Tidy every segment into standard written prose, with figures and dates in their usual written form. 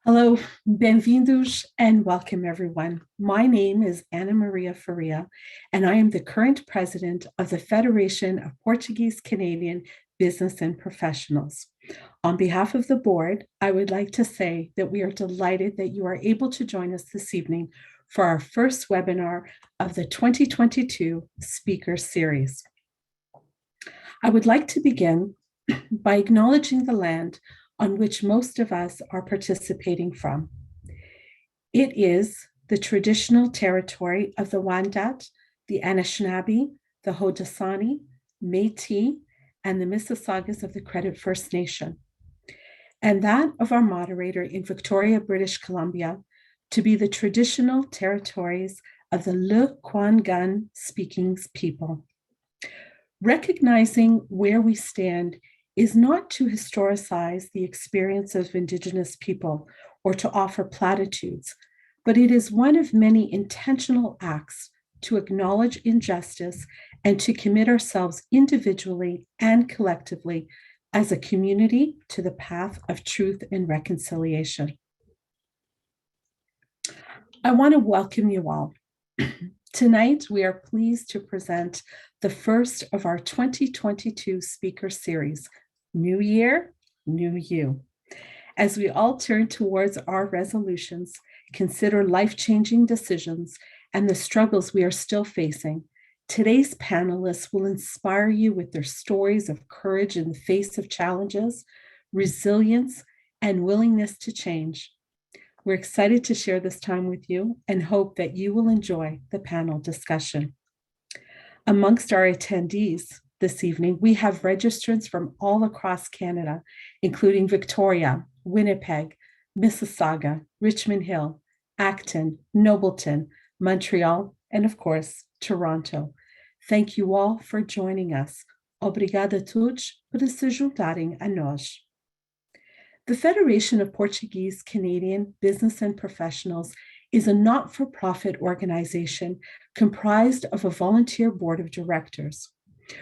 Hello, bem-vindos, and welcome everyone. My name is Ana Maria Faria, and I am the current president of the Federation of Portuguese Canadian Business and Professionals. On behalf of the board, I would like to say that we are delighted that you are able to join us this evening for our first webinar of the 2022 Speaker Series. I would like to begin by acknowledging the land on which most of us are participating from. It is the traditional territory of the Wendat, the Anishinaabe, the Haudenosaunee, Métis, and the Mississaugas of the Credit First Nation, and that of our moderator in Victoria, British Columbia, to be the traditional territories of the Le Kwangan speaking people. Recognizing where we stand is not to historicize the experience of Indigenous people or to offer platitudes, but it is one of many intentional acts to acknowledge injustice and to commit ourselves individually and collectively as a community to the path of truth and reconciliation. I want to welcome you all. Tonight, we are pleased to present the first of our 2022 speaker series, New Year, New You. As we all turn towards our resolutions, consider life-changing decisions, and the struggles we are still facing, today's panelists will inspire you with their stories of courage in the face of challenges, resilience, and willingness to change. We're excited to share this time with you and hope that you will enjoy the panel discussion. Amongst our attendees this evening, we have registrants from all across Canada, including Victoria, Winnipeg, Mississauga, Richmond Hill, Acton, Nobleton, Montreal, and of course, Toronto. Thank you all for joining us. Obrigada a todos por se juntarem a nós. The Federation of Portuguese Canadian Business and Professionals is a not-for-profit organization comprised of a volunteer board of directors.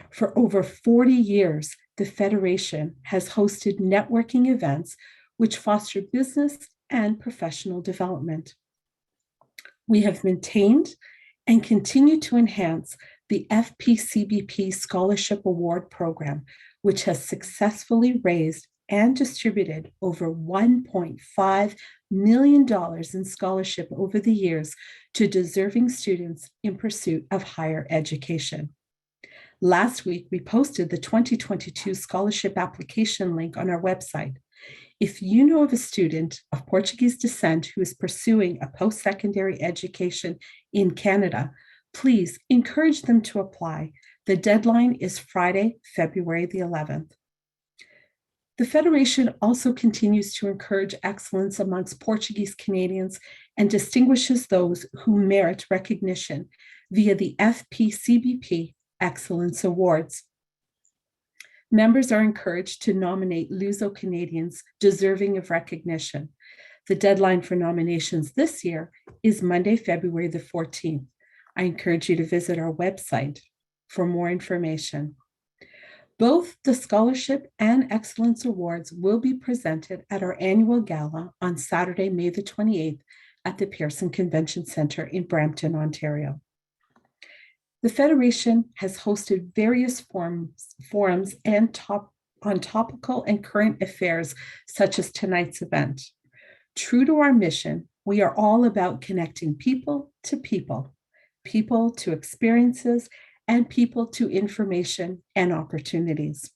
For over 40 years, the Federation has hosted networking events which foster business and professional development. We have maintained and continue to enhance the FPCBP Scholarship Award Program, which has successfully raised and distributed over $1.5 million in scholarship over the years to deserving students in pursuit of higher education. Last week, we posted the 2022 scholarship application link on our website. If you know of a student of Portuguese descent who is pursuing a post-secondary education in Canada, please encourage them to apply. The deadline is Friday, February the 11th. The Federation also continues to encourage excellence amongst Portuguese Canadians and distinguishes those who merit recognition via the FPCBP Excellence Awards. Members are encouraged to nominate Luso-Canadians deserving of recognition. The deadline for nominations this year is Monday, February the 14th. I encourage you to visit our website for more information. Both the Scholarship and Excellence Awards will be presented at our annual gala on Saturday, May the 28th at the Pearson Convention Centre in Brampton, Ontario. The Federation has hosted various forums and on topical and current affairs, such as tonight's event. True to our mission, we are all about connecting people to people, people to experiences, and people to information and opportunities.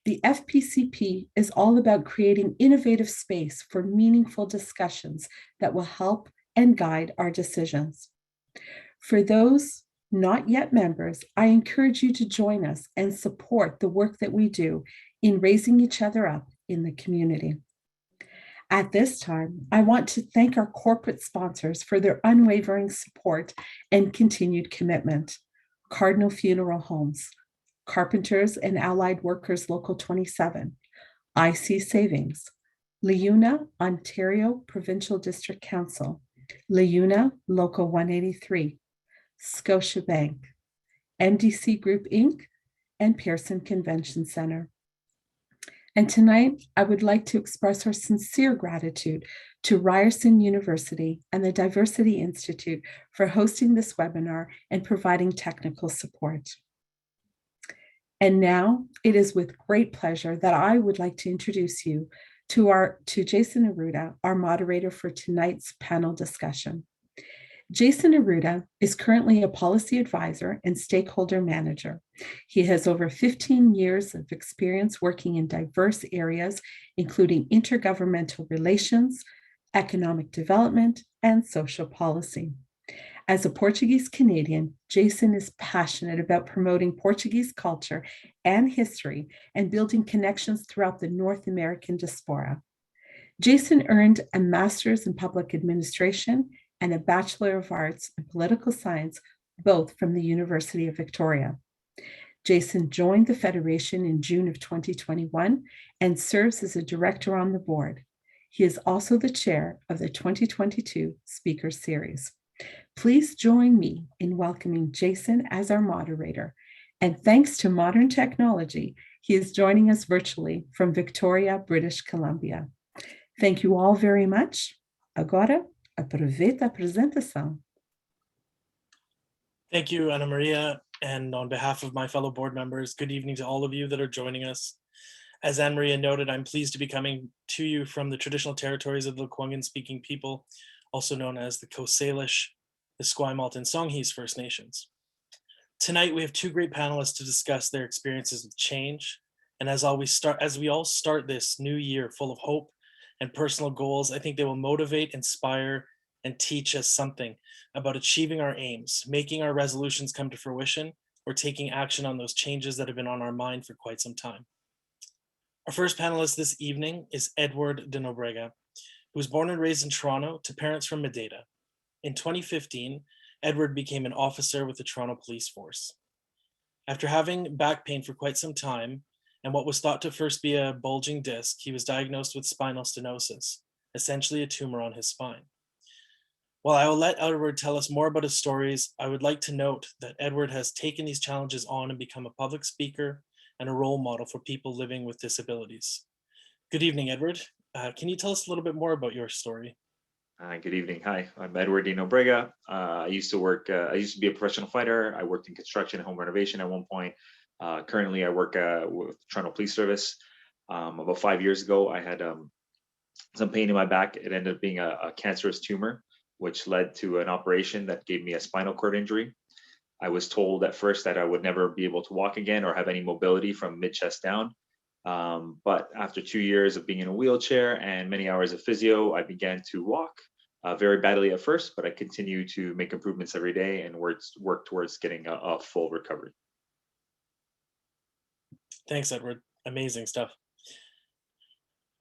The FPCP is all about creating innovative space for meaningful discussions that will help and guide our decisions. For those not yet members, I encourage you to join us and support the work that we do in raising each other up in the community. At this time, I want to thank our corporate sponsors for their unwavering support and continued commitment. Cardinal Funeral Homes, Carpenters and Allied Workers Local 27, IC Savings, LiUNA Ontario Provincial District Council, LiUNA Local 183, Scotiabank, MDC Group Inc., and Pearson Convention Center. And tonight, I would like to express our sincere gratitude to Ryerson University and the Diversity Institute for hosting this webinar and providing technical support. And now it is with great pleasure that I would like to introduce you to Jason Arruda, our moderator for tonight's panel discussion. Jason Arruda is currently a policy advisor and stakeholder manager. He has over 15 years of experience working in diverse areas, including intergovernmental relations, economic development, and social policy. As a Portuguese Canadian, Jason is passionate about promoting Portuguese culture and history and building connections throughout the North American diaspora. Jason earned a master's in public administration and a Bachelor of Arts in Political Science, both from the University of Victoria. Jason joined the Federation in June of 2021 and serves as a director on the board. He is also the chair of the 2022 Speaker Series. Please join me in welcoming Jason as our moderator. And thanks to modern technology, he is joining us virtually from Victoria, British Columbia. Thank you all very much. Agora, aproveita a apresentação. Thank you, Ana Maria. And on behalf of my fellow board members, good evening to all of you that are joining us. As Ana Maria noted, I'm pleased to be coming to you from the traditional territories of the Lekwungen-speaking people, also known as the Coast Salish, the Esquimalt, and Songhees First Nations. Tonight, we have two great panelists to discuss their experiences with change. And as we all start this new year full of hope and personal goals, I think they will motivate, inspire, and teach us something about achieving our aims, making our resolutions come to fruition, or taking action on those changes that have been on our mind for quite some time. Our first panelist this evening is Edward de Nobrega, who was born and raised in Toronto to parents from Madeira. In 2015, Edward became an officer with the Toronto Police Force. After having back pain for quite some time, and what was thought to first be a bulging disc, he was diagnosed with spinal stenosis, essentially a tumor on his spine. While I will let Edward tell us more about his stories, I would like to note that Edward has taken these challenges on and become a public speaker and a role model for people living with disabilities. Good evening, Edward. Can you tell us a little bit more about your story? Good evening. Hi, I'm Edward de Nobrega. I used to be a professional fighter. I worked in construction and home renovation at one point. Currently, I work with Toronto Police Service. About 5 years ago, I had some pain in my back. It ended up being a cancerous tumor, which led to an operation that gave me a spinal cord injury. I was told at first that I would never be able to walk again or have any mobility from mid-chest down. But after 2 years of being in a wheelchair and many hours of physio, I began to walk very badly at first, but I continue to make improvements every day and work towards getting a full recovery. Thanks, Edward. Amazing stuff.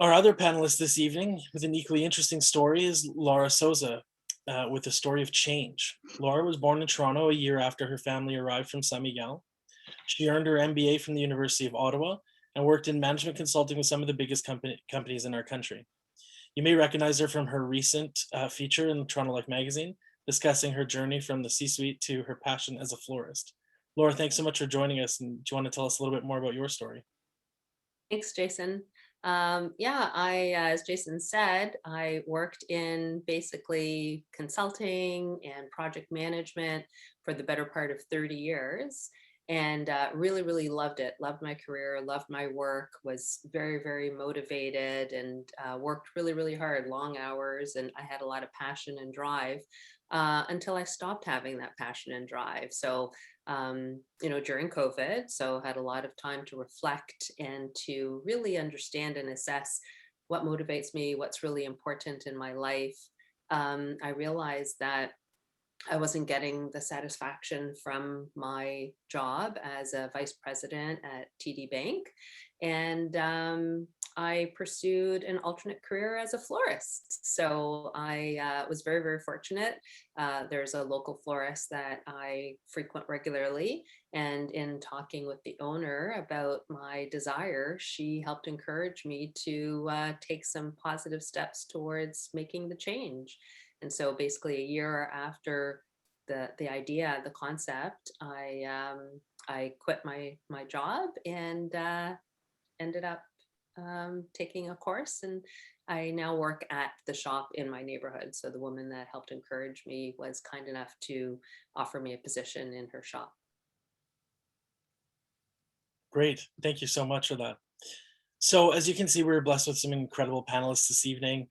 Our other panelist this evening with an equally interesting story is Laura Souza with a story of change. Laura was born in Toronto a year after her family arrived from San Miguel. She earned her MBA from the University of Ottawa and worked in management consulting with some of the biggest companies in our country. You may recognize her from her recent feature in Toronto Life magazine, discussing her journey from the C-suite to her passion as a florist. Laura, thanks so much for joining us. And do you want to tell us a little bit more about your story? Thanks, Jason. As Jason said, I worked in basically consulting and project management for the better part of 30 years. And really loved it, loved my career, loved my work, was very motivated, and worked really hard, long hours, and I had a lot of passion and drive until I stopped having that passion and drive. So, during COVID, so had a lot of time to reflect and to really understand and assess what motivates me, what's really important in my life. I realized that I wasn't getting the satisfaction from my job as a vice president at TD Bank. And I pursued an alternate career as a florist. So I was very fortunate. There's a local florist that I frequent regularly. And in talking with the owner about my desire, she helped encourage me to take some positive steps towards making the change. And so basically a year after the idea, the concept, I quit my job and ended up taking a course, and I now work at the shop in my neighborhood. So the woman that helped encourage me was kind enough to offer me a position in her shop. Great. Thank you so much for that. So as you can see, we were blessed with some incredible panelists this evening.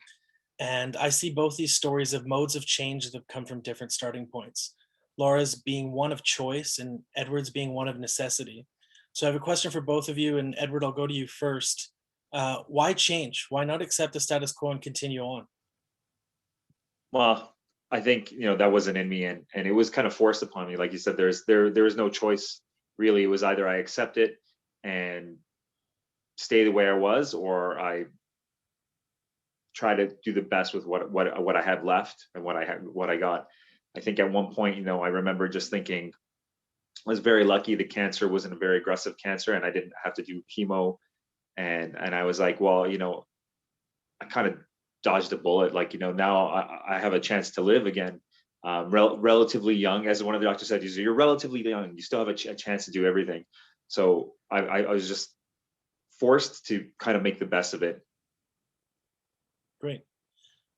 And I see both these stories of modes of change that have come from different starting points. Laura's being one of choice and Edward's being one of necessity. So I have a question for both of you, and Edward, I'll go to you first. Why change? Why not accept the status quo and continue on? Well, I think that wasn't in me, and it was kind of forced upon me. Like you said, there was no choice really. It was either I accept it and stay the way I was, or I try to do the best with what I had left and what I got. I think at one point, I remember just thinking I was very lucky the cancer wasn't a very aggressive cancer and I didn't have to do chemo. And I was like, well, I kind of dodged a bullet. Like, now I have a chance to live again. Relatively young, as one of the doctors said, you're relatively young. You still have a chance to do everything. So I was just forced to kind of make the best of it. Great.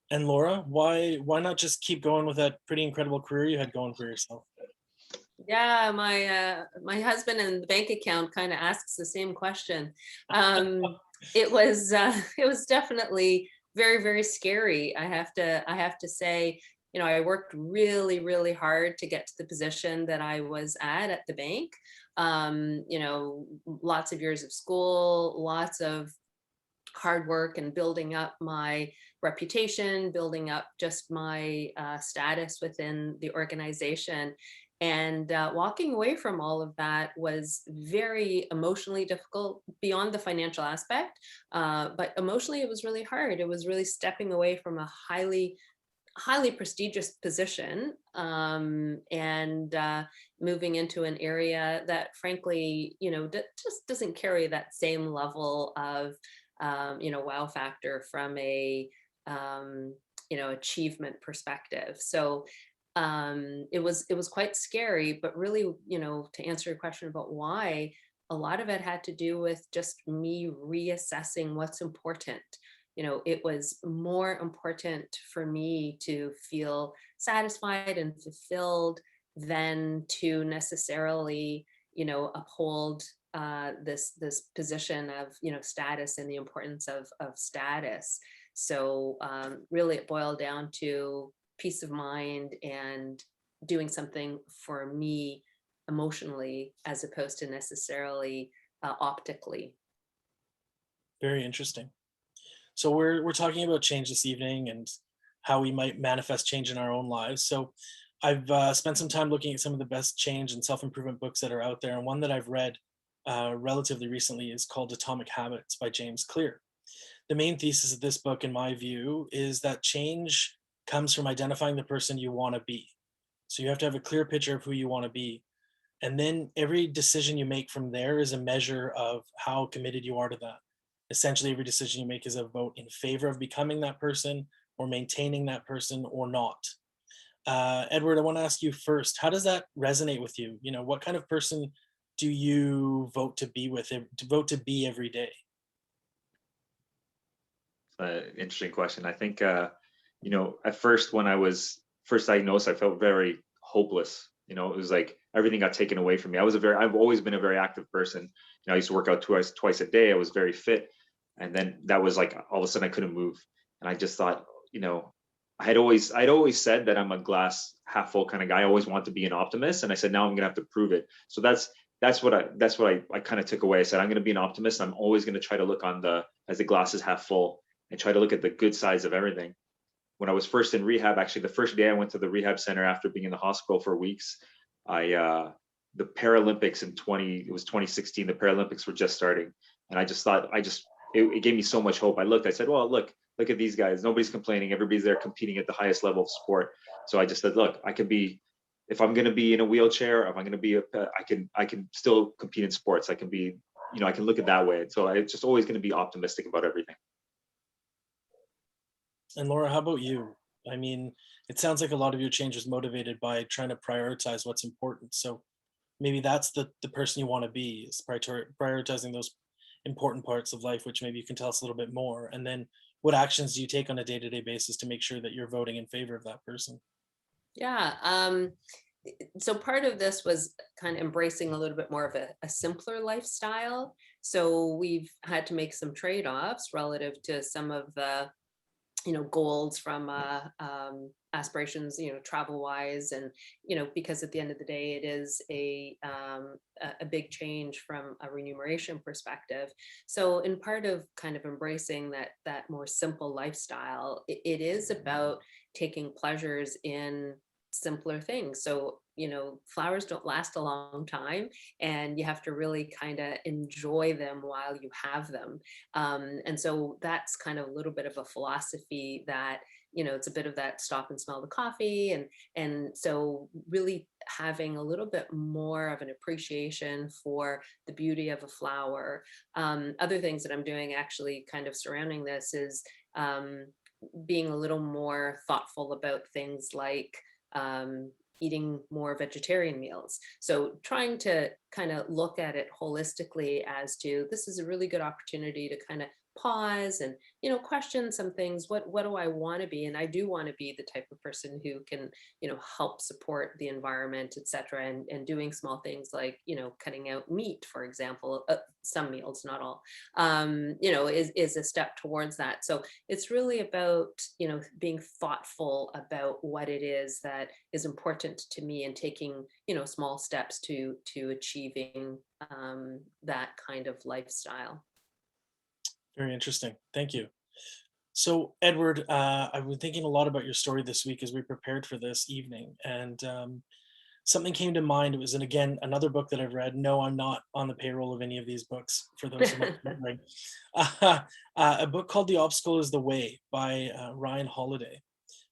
And Laura, why not just keep going with that pretty incredible career you had going for yourself? Yeah, my husband in the bank account kind of asks the same question. It was definitely very, very scary. I have to say, I worked really, really hard to get to the position that I was at the bank. Lots of years of school, lots of hard work and building up my reputation, building up just my status within the organization. And walking away from all of that was very emotionally difficult beyond the financial aspect. But emotionally, it was really hard. It was really stepping away from a highly prestigious position and moving into an area that frankly, just doesn't carry that same level of, wow factor from a, achievement perspective. So it was quite scary, but really, to answer your question about why, a lot of it had to do with just me reassessing what's important. It was more important for me to feel satisfied and fulfilled than to necessarily, uphold this position of, status and the importance of status. So really, it boiled down to peace of mind and doing something for me emotionally as opposed to necessarily optically. Very interesting. So we're talking about change this evening and how we might manifest change in our own lives. So I've spent some time looking at some of the best change and self-improvement books that are out there. And one that I've read relatively recently is called Atomic Habits by James Clear. The main thesis of this book, in my view, is that change comes from identifying the person you want to be. So you have to have a clear picture of who you want to be. And then every decision you make from there is a measure of how committed you are to that. Essentially, every decision you make is a vote in favor of becoming that person or maintaining that person or not. Edward, I want to ask you first, how does that resonate with you? What kind of person do you vote to be every day? Interesting question. I think, at first when I was first diagnosed, I felt very hopeless. It was like everything got taken away from me. I've always been a very active person. I used to work out twice a day. I was very fit. And then that was like, all of a sudden I couldn't move. And I just thought, I'd always said that I'm a glass half full kind of guy. I always want to be an optimist. And I said, now I'm going to have to prove it. So that's what I kind of took away. I said, I'm going to be an optimist. I'm always going to try to look as the glass is half full and try to look at the good sides of everything. When I was first in rehab, actually, the first day I went to the rehab center after being in the hospital for weeks, the Paralympics it was 2016, the Paralympics were just starting. And I just thought, it gave me so much hope. I said, well, look at these guys. Nobody's complaining. Everybody's there competing at the highest level of sport. So I just said, look, I could be, if I'm going to be in a wheelchair, if I'm going to be, I can still compete in sports. I can be, I can look at that way. So I'm just always going to be optimistic about everything. And Laura, how about you? I mean, it sounds like a lot of your change is motivated by trying to prioritize what's important. So maybe that's the person you want to be, is prioritizing those important parts of life, which maybe you can tell us a little bit more. And then what actions do you take on a day-to-day basis to make sure that you're voting in favor of that person? Yeah. So part of this was kind of embracing a little bit more of a simpler lifestyle. So we've had to make some trade-offs relative to some of the goals from aspirations, travel wise. And, because at the end of the day, it is a big change from a remuneration perspective. So in part of kind of embracing that more simple lifestyle, it is about taking pleasures in simpler things. So, flowers don't last a long time, and you have to really kind of enjoy them while you have them. And so that's kind of a little bit of a philosophy that, it's a bit of that stop and smell the coffee. And so really having a little bit more of an appreciation for the beauty of a flower. Other things that I'm doing actually kind of surrounding this is being a little more thoughtful about things like eating more vegetarian meals. So trying to kind of look at it holistically as to, this is a really good opportunity to kind of pause and, question some things. What do I want to be? And I do want to be the type of person who can, help support the environment, et cetera, and doing small things like, cutting out meat, for example, some meals, not all, is a step towards that. So it's really about, being thoughtful about what it is that is important to me, and taking, small steps to achieving that kind of lifestyle. Very interesting. Thank you. So, Edward, I've been thinking a lot about your story this week as we prepared for this evening, and something came to mind. It was, and again, another book that I've read. No, I'm not on the payroll of any of these books, for those who might be wondering. A book called The Obstacle is the Way by Ryan Holiday.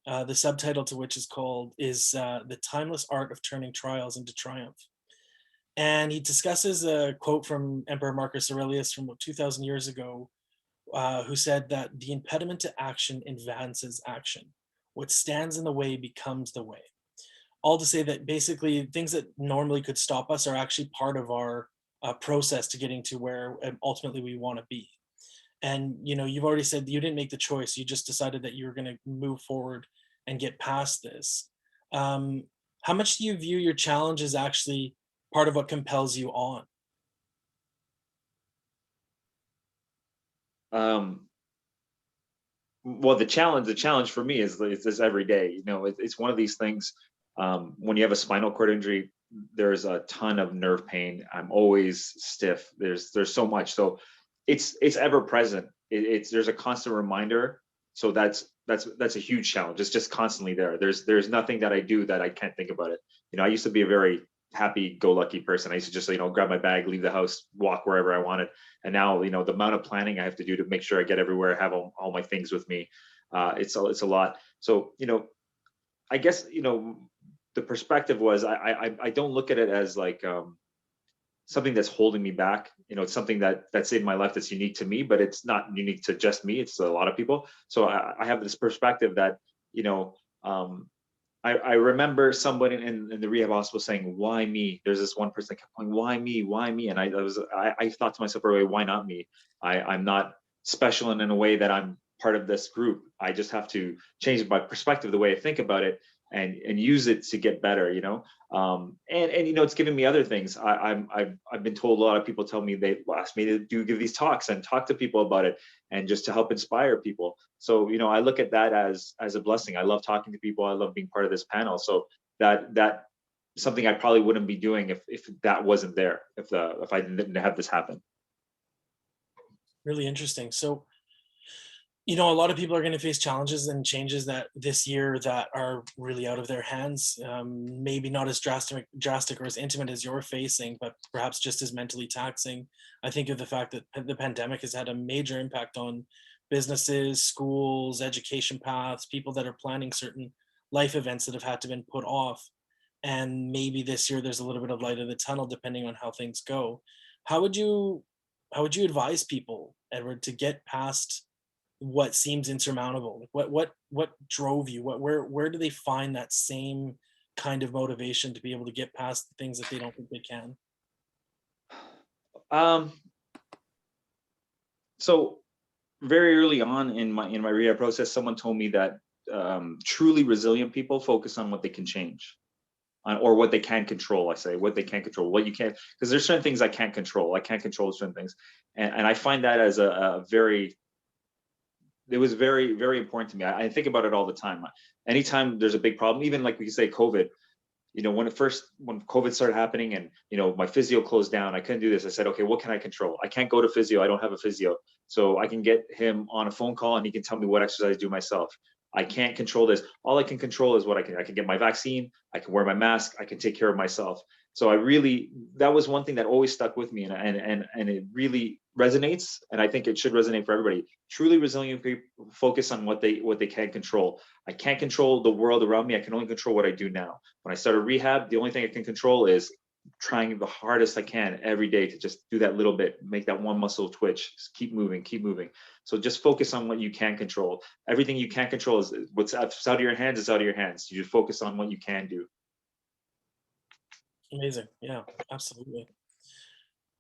The subtitle to which is The Timeless Art of Turning Trials into Triumph. And he discusses a quote from Emperor Marcus Aurelius from about 2,000 years ago, who said that the impediment to action advances action. What stands in the way becomes the way. All to say that basically things that normally could stop us are actually part of our process to getting to where ultimately we want to be. And you've already said you didn't make the choice. You just decided that you were going to move forward and get past this. How much do you view your challenge as actually part of what compels you on? Well, the challenge for me is this every day. It's one of these things. When you have a spinal cord injury, there's a ton of nerve pain. I'm always stiff. There's so much. So it's ever present. There's a constant reminder. So that's a huge challenge. It's just constantly there. There's nothing that I do that I can't think about it. I used to be a very happy-go-lucky person. I used to just grab my bag, leave the house, walk wherever I wanted. And now the amount of planning I have to do to make sure I get everywhere, have all my things with me, it's a lot. So I guess the perspective was I don't look at it as like something that's holding me back. It's something that's in my life that's unique to me, but it's not unique to just me. It's a lot of people. So I have this perspective that I remember somebody in the rehab hospital saying, "Why me?" There's this one person that kept going, "Why me? Why me?" And I thought to myself, why not me? I'm not special in a way that I'm part of this group. I just have to change my perspective, the way I think about it, and use it to get better. And it's given me other things. I've been told, a lot of people tell me they ask me to give these talks and talk to people about it, and just to help inspire people. So I look at that as a blessing. I love talking to people. I love being part of this panel. So that something I probably wouldn't be doing if that wasn't there, if I didn't have this happen. Really interesting. So a lot of people are going to face challenges and changes that this year that are really out of their hands. Maybe not as drastic or as intimate as you're facing, but perhaps just as mentally taxing. I think of the fact that the pandemic has had a major impact on businesses, schools, education paths, people that are planning certain life events that have had to been put off. And maybe this year there's a little bit of light in the tunnel, depending on how things go. How would you advise people, Edward, to get past what seems insurmountable? What drove you? Where do they find that same kind of motivation to be able to get past the things that they don't think they can? So very early on in my rehab process, someone told me that truly resilient people focus on what they can change, or what they can control. I say what they can control, what you can't, because there's certain things I can't control. I can't control certain things, and I find that as a very, it was very, very important to me. I think about it all the time. Anytime there's a big problem, even like we can say COVID, when COVID started happening and, my physio closed down, I couldn't do this. I said, okay, what can I control? I can't go to physio. I don't have a physio. So I can get him on a phone call and he can tell me what exercise to do myself. I can't control this. All I can control is what I can get my vaccine. I can wear my mask. I can take care of myself. So that was one thing that always stuck with me, and it really resonates. And I think it should resonate for everybody. Truly resilient people focus on what they can control. I can't control the world around me. I can only control what I do now. When I started rehab, the only thing I can control is trying the hardest I can every day to just do that little bit, make that one muscle twitch, just keep moving, keep moving. So just focus on what you can control. Everything you can't control is what's out of your hands is out of your hands. You just focus on what you can do. Amazing. Yeah, absolutely.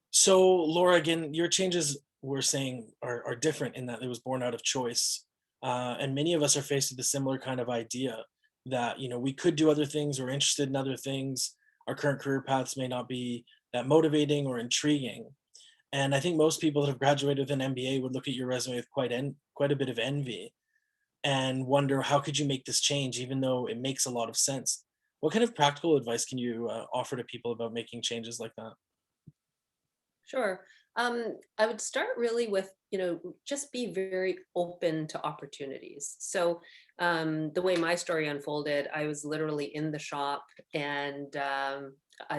So Laura, again, your changes we're saying are different in that it was born out of choice. And many of us are faced with a similar kind of idea that, we could do other things, we're interested in other things. Our current career paths may not be that motivating or intriguing. And I think most people that have graduated with an MBA would look at your resume with quite a bit of envy and wonder, how could you make this change, even though it makes a lot of sense? What kind of practical advice can you offer to people about making changes like that? Sure. I would start really with, just be very open to opportunities. So the way my story unfolded, I was literally in the shop, and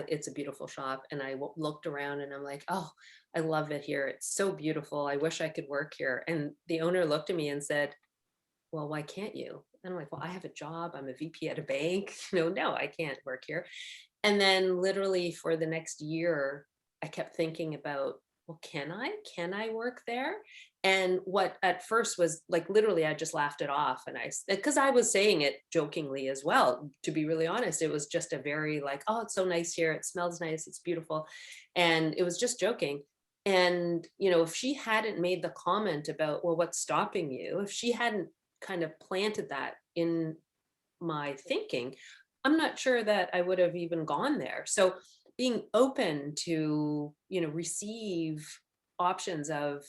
it's a beautiful shop. And I looked around and I'm like, oh, I love it here. It's so beautiful. I wish I could work here. And the owner looked at me and said, well, why can't you? And I'm like, well, I have a job. I'm a VP at a bank. No, I can't work here. And then literally for the next year, I kept thinking about, well, can I work there? And what at first was like, literally, I just laughed it off. And because I was saying it jokingly as well, to be really honest, it was just a very like, oh, it's so nice here. It smells nice. It's beautiful. And it was just joking. And, if she hadn't made the comment about, well, what's stopping you? If she hadn't kind of planted that in my thinking, I'm not sure that I would have even gone there. So being open to, receive options of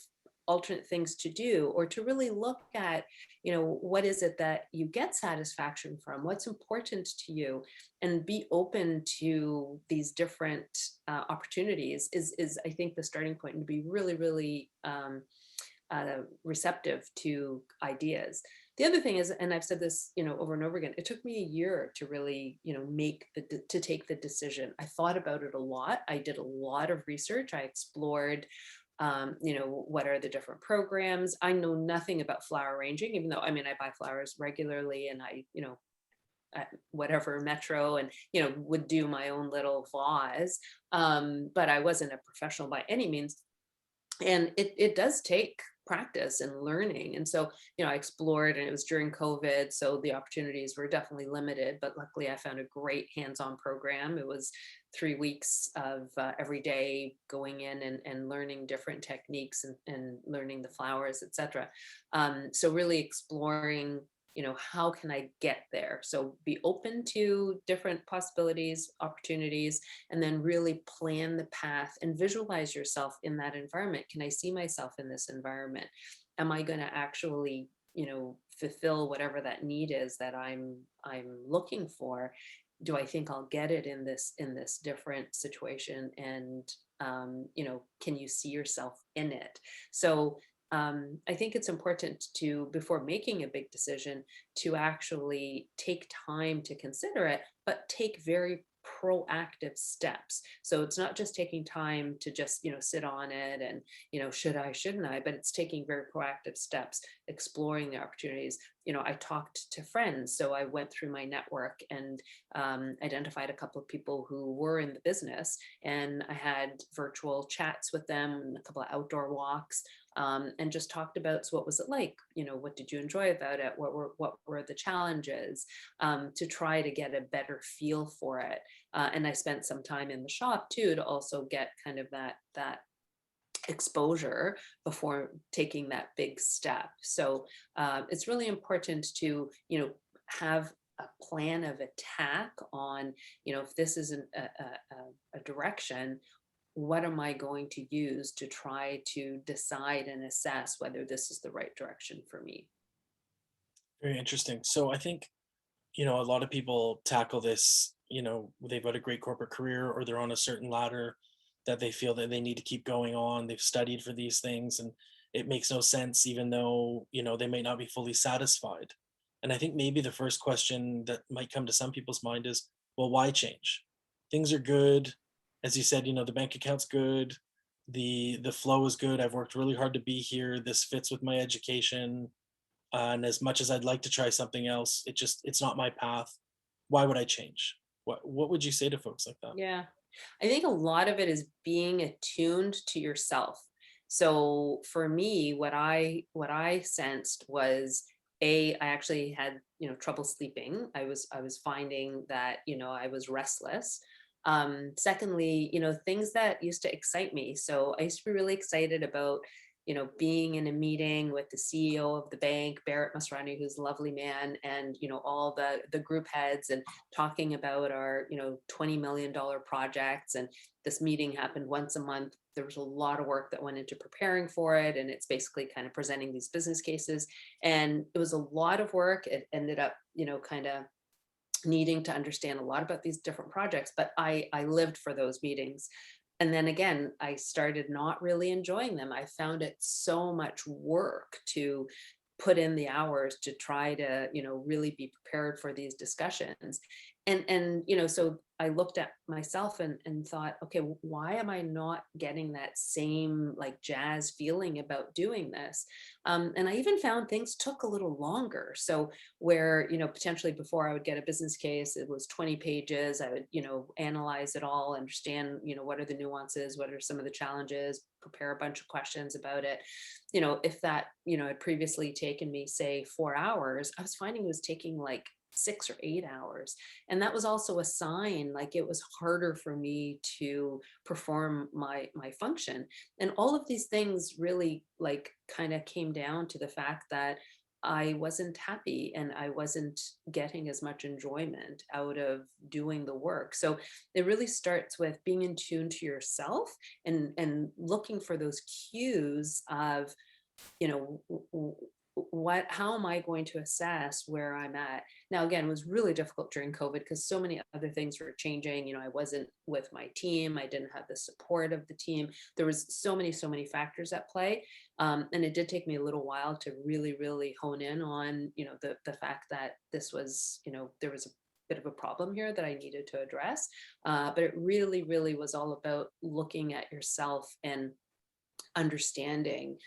alternate things to do, or to really look at, what is it that you get satisfaction from, what's important to you, and be open to these different opportunities is I think the starting point, and to be really, really receptive to ideas. The other thing is, and I've said this, over and over again, it took me a year to really, to take the decision. I thought about it a lot. I did a lot of research. I explored, what are the different programs. I know nothing about flower arranging, even though, I buy flowers regularly, and I, at whatever Metro, and would do my own little vase, but I wasn't a professional by any means. And it does take practice and learning. And so, I explored, and it was during COVID. So the opportunities were definitely limited, but luckily I found a great hands-on program. It was 3 weeks of every day going in and learning different techniques, and learning the flowers, etc. So really exploring, how can I get there? So be open to different possibilities, opportunities, and then really plan the path and visualize yourself in that environment. Can I see myself in this environment? Am I going to actually, fulfill whatever that need is that I'm looking for? Do I think I'll get it in this different situation? And can you see yourself in it? So I think it's important to, before making a big decision, to actually take time to consider it, but take very proactive steps. So it's not just taking time to just, sit on it and, should I, shouldn't I, but it's taking very proactive steps, exploring the opportunities. I talked to friends. So I went through my network and identified a couple of people who were in the business, and I had virtual chats with them, a couple of outdoor walks, and just talked about, so what was it like? What did you enjoy about it? What were the challenges? To try to get a better feel for it. And I spent some time in the shop too, to also get kind of that exposure before taking that big step. So it's really important to, have a plan of attack on, if this isn't a direction, what am I going to use to try to decide and assess whether this is the right direction for me? Very interesting. So I think, a lot of people tackle this, they've got a great corporate career or they're on a certain ladder that they feel that they need to keep going on. They've studied for these things and it makes no sense, even though, they may not be fully satisfied. And I think maybe the first question that might come to some people's mind is, well, why change? Things are good. As you said, the bank account's good. The flow is good. I've worked really hard to be here. This fits with my education. And as much as I'd like to try something else, it's not my path. Why would I change? What would you say to folks like that? Yeah. I think a lot of it is being attuned to yourself. So for me, what I sensed was, I actually had, trouble sleeping. I was finding that, I was restless. Secondly, things that used to excite me. So I used to be really excited about, being in a meeting with the CEO of the bank, Barrett Masrani, who's a lovely man, and, all the group heads, and talking about our, $20 million projects. And this meeting happened once a month. There was a lot of work that went into preparing for it. And it's basically kind of presenting these business cases. And it was a lot of work. It ended up, kind of needing to understand a lot about these different projects, but I lived for those meetings. And then again, I started not really enjoying them. I found it so much work to put in the hours to try to, really be prepared for these discussions. And so I looked at myself and thought, okay, why am I not getting that same like jazz feeling about doing this? And I even found things took a little longer. So where, potentially before I would get a business case, it was 20 pages. I would, analyze it all, understand, what are the nuances, what are some of the challenges, prepare a bunch of questions about it. If that, had previously taken me, say, 4 hours, I was finding it was taking like 6 or 8 hours. And that was also a sign, like it was harder for me to perform my function. And all of these things really like kind of came down to the fact that I wasn't happy and I wasn't getting as much enjoyment out of doing the work. So it really starts with being in tune to yourself and looking for those cues of, you know, how am I going to assess where I'm at? Now, again, it was really difficult during COVID because so many other things were changing. I wasn't with my team. I didn't have the support of the team. There was so many factors at play. And it did take me a little while to really, really hone in on, the fact that this was, there was a bit of a problem here that I needed to address. But it really, really was all about looking at yourself and understanding,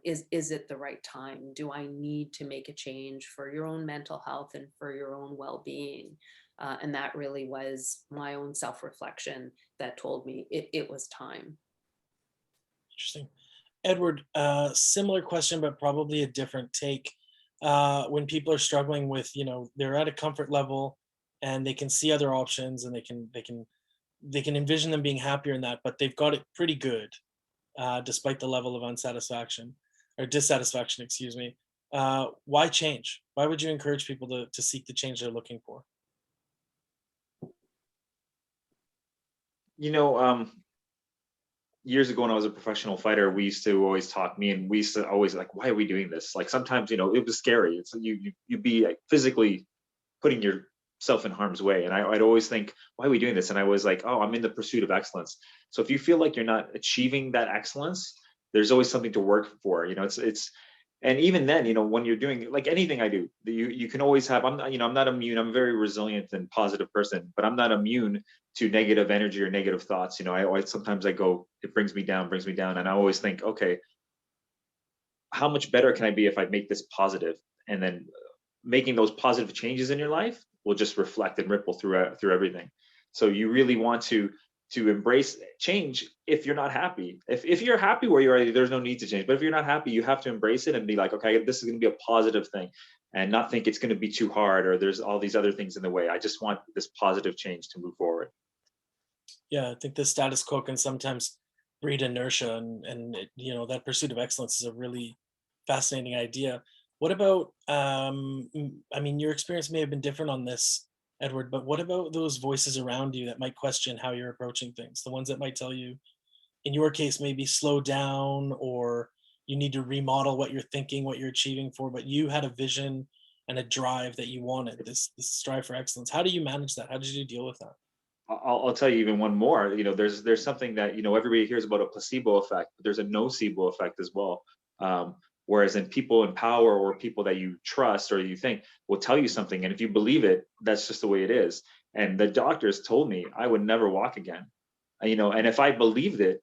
is it the right time? Do I need to make a change for your own mental health and for your own well-being? And that really was my own self-reflection that told me it was time. Interesting. Edward, similar question, but probably a different take. When people are struggling with, they're at a comfort level and they can see other options and they can envision them being happier in that, but they've got it pretty good, despite the level of unsatisfaction or dissatisfaction, excuse me. Why change? Why would you encourage people to seek the change they're looking for? Years ago when I was a professional fighter, we used to always talk, me and we used to always like, why are we doing this? Like sometimes, it was scary. It's you'd be like physically putting yourself in harm's way. And I'd always think, why are we doing this? And I was like, oh, I'm in the pursuit of excellence. So if you feel like you're not achieving that excellence, there's always something to work for. And even then, when you're doing like anything I do, you can always have, I'm not immune. I'm a very resilient and positive person, but I'm not immune to negative energy or negative thoughts. Sometimes I go, it brings me down. And I always think, okay, how much better can I be if I make this positive? And then making those positive changes in your life will just reflect and ripple through everything. So you really want to embrace change. If you're not happy, if you're happy where you are, there's no need to change. But if you're not happy, you have to embrace it and be like, okay, this is going to be a positive thing, and not think it's going to be too hard or there's all these other things in the way. I just want this positive change to move forward. Yeah, I think the status quo can sometimes breed inertia, and that pursuit of excellence is a really fascinating idea. What about, I mean, your experience may have been different on this, Edward, but what about those voices around you that might question how you're approaching things? The ones that might tell you, in your case, maybe slow down, or you need to remodel what you're thinking, what you're achieving for, but you had a vision and a drive that you wanted, this strive for excellence. How do you manage that? How did you deal with that? I'll tell you even one more. There's something that everybody hears about, a placebo effect, but there's a nocebo effect as well. Whereas in people in power, or people that you trust or you think will tell you something, and if you believe it, that's just the way it is. And the doctors told me I would never walk again. And if I believed it,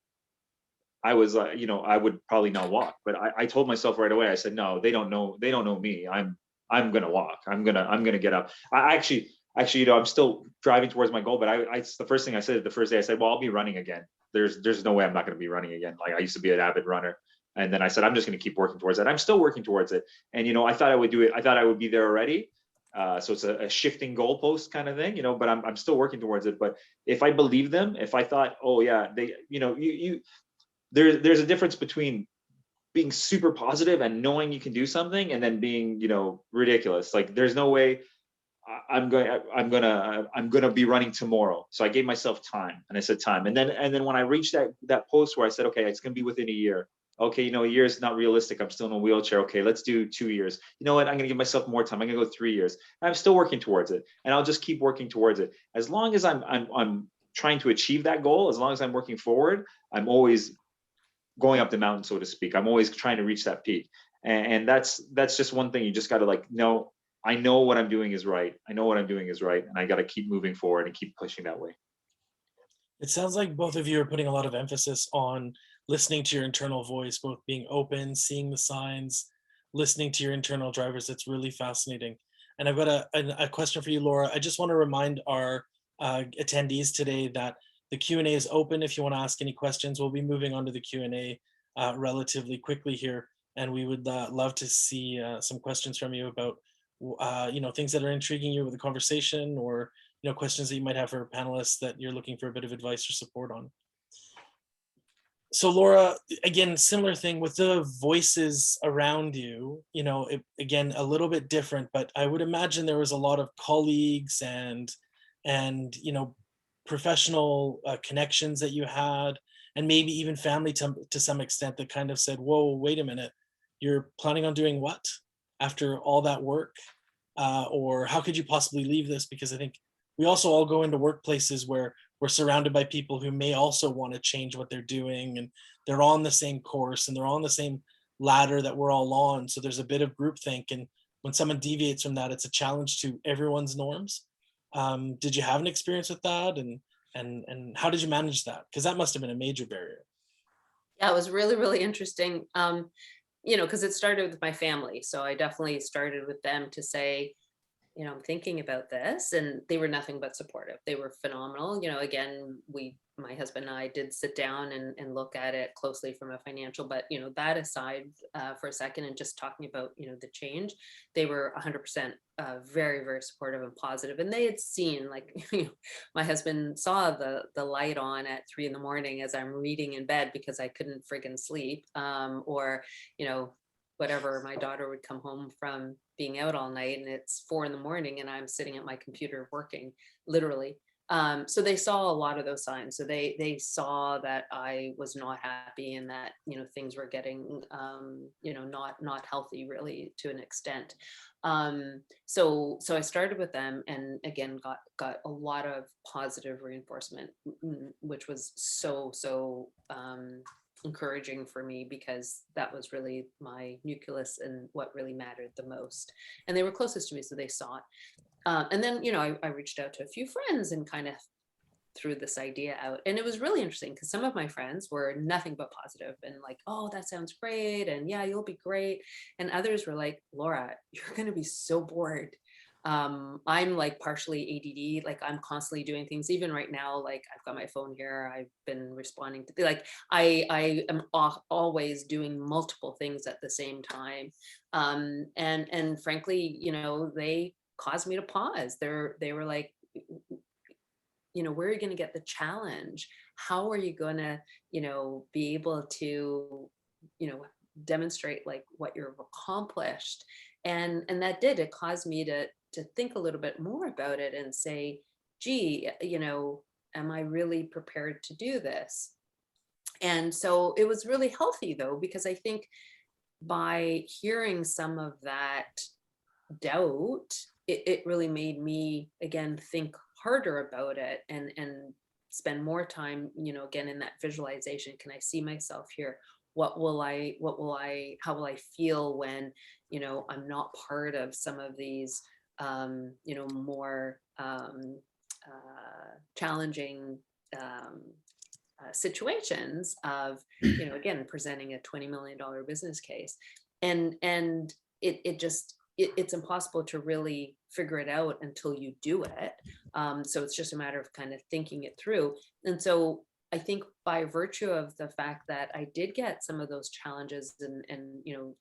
I was, I would probably not walk. But I told myself right away. I said, no, they don't know me. I'm gonna walk. I'm gonna get up. I actually, I'm still driving towards my goal. But the first thing I said the first day, I said, well, I'll be running again. There's no way I'm not gonna be running again. Like, I used to be an avid runner. And then I said, I'm just gonna keep working towards it. I'm still working towards it. And I thought I would do it. I thought I would be there already. So it's a shifting goalpost kind of thing, but I'm still working towards it. But if I believe them, if I thought, oh yeah, there's a difference between being super positive and knowing you can do something, and then being, ridiculous. Like, there's no way I'm gonna be running tomorrow. So I gave myself time, and I said time. And then when I reached that post where I said, okay, it's gonna be within a year. Okay, a year is not realistic. I'm still in a wheelchair. Okay, let's do 2 years. You know what? I'm gonna give myself more time. I'm gonna go 3 years. I'm still working towards it, and I'll just keep working towards it. As long as I'm trying to achieve that goal, as long as I'm working forward, I'm always going up the mountain, so to speak. I'm always trying to reach that peak. And that's just one thing. You just got to, no, I know what I'm doing is right. I know what I'm doing is right. And I got to keep moving forward and keep pushing that way. It sounds like both of you are putting a lot of emphasis on listening to your internal voice, both being open, seeing the signs, listening to your internal drivers. It's really fascinating. And I've got a question for you, Laura. I just want to remind our attendees today that the Q&A is open. If you want to ask any questions, we'll be moving on to the Q&A relatively quickly here. And we would love to see some questions from you about things that are intriguing you with the conversation, or questions that you might have for panelists that you're looking for a bit of advice or support on. So Laura, again, similar thing with the voices around you, again, a little bit different, but I would imagine there was a lot of colleagues and professional connections that you had, and maybe even family to some extent, that kind of said, whoa, wait a minute, you're planning on doing what after all that work? Or how could you possibly leave this? Because I think we also all go into workplaces where we're surrounded by people who may also want to change what they're doing, and they're on the same course and they're on the same ladder that we're all on. So there's a bit of groupthink, and when someone deviates from that, it's a challenge to everyone's norms. Did you have an experience with that, and how did you manage that? Because that must have been a major barrier. Yeah, it was really, really interesting. Because it started with my family. So I definitely started with them to say, I'm thinking about this, and they were nothing but supportive. They were phenomenal. Again, my husband and I did sit down and look at it closely from a financial, but that aside for a second, and just talking about, the change, they were 100% very, very supportive and positive. And they had seen, my husband saw the light on at 3 a.m. as I'm reading in bed because I couldn't friggin' sleep, or, whatever, my daughter would come home from being out all night and it's 4 a.m. and I'm sitting at my computer working, literally. So they saw a lot of those signs. So they saw that I was not happy, and that, things were getting, not healthy really, to an extent. So I started with them, and again, got a lot of positive reinforcement, which was so encouraging for me, because that was really my nucleus and what really mattered the most. And they were closest to me, so they saw it. And then, I reached out to a few friends and kind of threw this idea out. And it was really interesting because some of my friends were nothing but positive and like, oh, that sounds great. And yeah, you'll be great. And others were like, Laura, you're going to be so bored. I'm like partially ADD, like I'm constantly doing things. Even right now, like I've got my phone here, I've been responding to, like, I am always doing multiple things at the same time. And frankly, they caused me to pause. They were like, where are you going to get the challenge? how are you going to, be able to, demonstrate like what you've accomplished? And it caused me to think a little bit more about it and say, gee, am I really prepared to do this? And so it was really healthy though, because I think by hearing some of that doubt, it really made me again think harder about it and spend more time, again in that visualization. Can I see myself here? How will I feel when, I'm not part of some of these, more challenging situations of, again, presenting a $20 million business case. And it's impossible to really figure it out until you do it. So it's just a matter of kind of thinking it through. And so I think by virtue of the fact that I did get some of those challenges and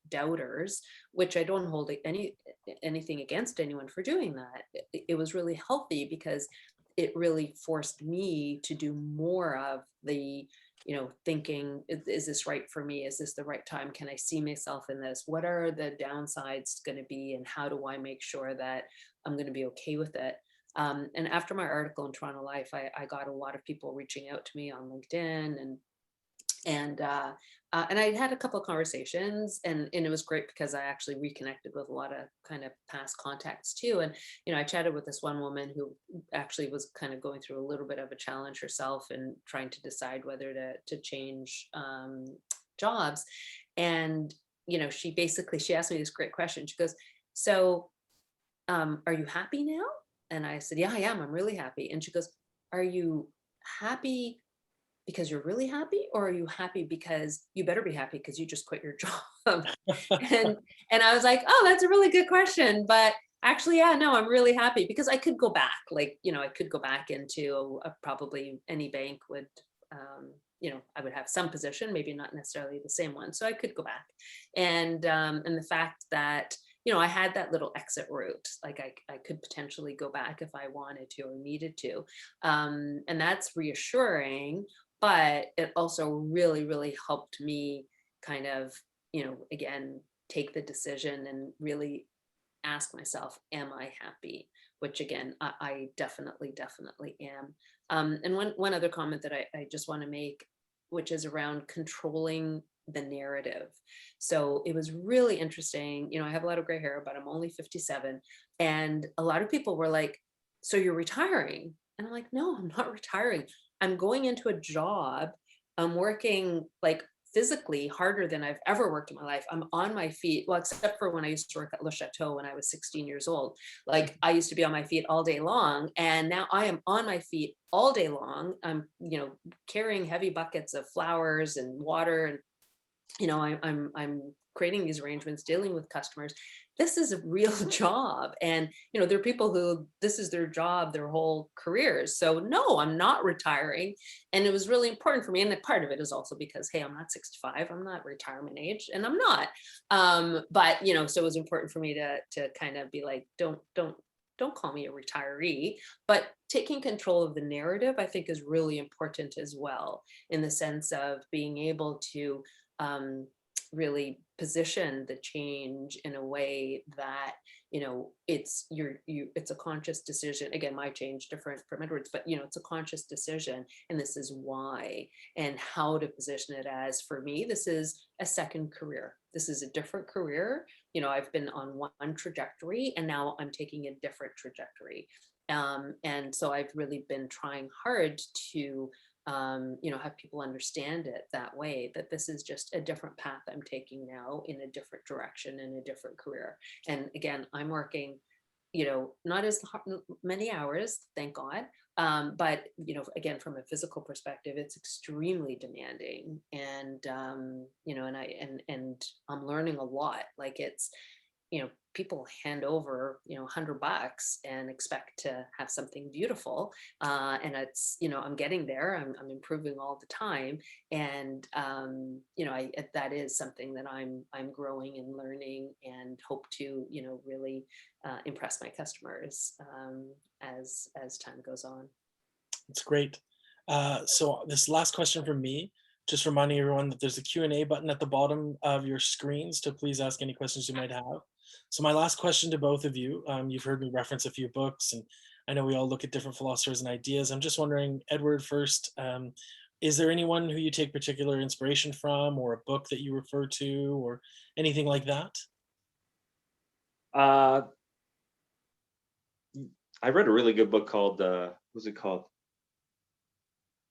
doubters, which I don't hold anything against anyone for doing that, it was really healthy because it really forced me to do more of the thinking, is this right for me? Is this the right time? Can I see myself in this? What are the downsides going to be? And how do I make sure that I'm going to be okay with it? And after my article in Toronto Life, I got a lot of people reaching out to me on LinkedIn and I had a couple of conversations and it was great because I actually reconnected with a lot of kind of past contacts too. And, I chatted with this one woman who actually was kind of going through a little bit of a challenge herself and trying to decide whether to change jobs. And, she asked me this great question. She goes, so are you happy now? And I said, yeah, I am. I'm really happy. And she goes, are you happy because you're really happy, or are you happy because you better be happy because you just quit your job? and I was like, oh, that's a really good question. But actually, yeah, no, I'm really happy because I could go back. I could go back into probably any bank would, I would have some position, maybe not necessarily the same one. So I could go back. And the fact that, I had that little exit route, like I could potentially go back if I wanted to or needed to. And that's reassuring, but it also really, really helped me kind of, again, take the decision and really ask myself, am I happy? Which again, I definitely am. And one other comment that I just want to make, which is around controlling the narrative. So it was really interesting. I have a lot of gray hair, but I'm only 57. And a lot of people were like, so you're retiring? And I'm like, no, I'm not retiring. I'm going into a job. I'm working like physically harder than I've ever worked in my life. I'm on my feet. Well, except for when I used to work at Le Chateau when I was 16 years old. Like I used to be on my feet all day long. And now I am on my feet all day long. I'm, carrying heavy buckets of flowers and water and I'm creating these arrangements, dealing with customers. This is a real job. And, there are people who this is their job, their whole careers. So no, I'm not retiring. And it was really important for me. And part of it is also because, hey, I'm not 65, I'm not retirement age, and I'm not. But, so it was important for me to kind of be like, don't call me a retiree, but taking control of the narrative, I think is really important as well, in the sense of being able to really position the change in a way that it's a conscious decision. Again, my change different from Edward's, but it's a conscious decision, and this is why, and how to position it as, for me, this is a second career. This is a different career. I've been on one trajectory, and now I'm taking a different trajectory. And so I've really been trying hard to have people understand it that way, that this is just a different path I'm taking now in a different direction, in a different career. And again, I'm working, not as many hours, thank God. But, again, from a physical perspective, it's extremely demanding. And, and I'm learning a lot. Like it's, people hand over, $100 and expect to have something beautiful. And it's, I'm getting there, I'm improving all the time. And, that is something that I'm growing and learning, and hope to, really impress my customers as time goes on. It's great. So this last question from me, just reminding everyone that there's a Q&A button at the bottom of your screens to please ask any questions you might have. So my last question to both of you, you've heard me reference a few books, and I know we all look at different philosophers and ideas. I'm just wondering, Edward first, is there anyone who you take particular inspiration from, or a book that you refer to, or anything like that? I read a really good book called, what was it called?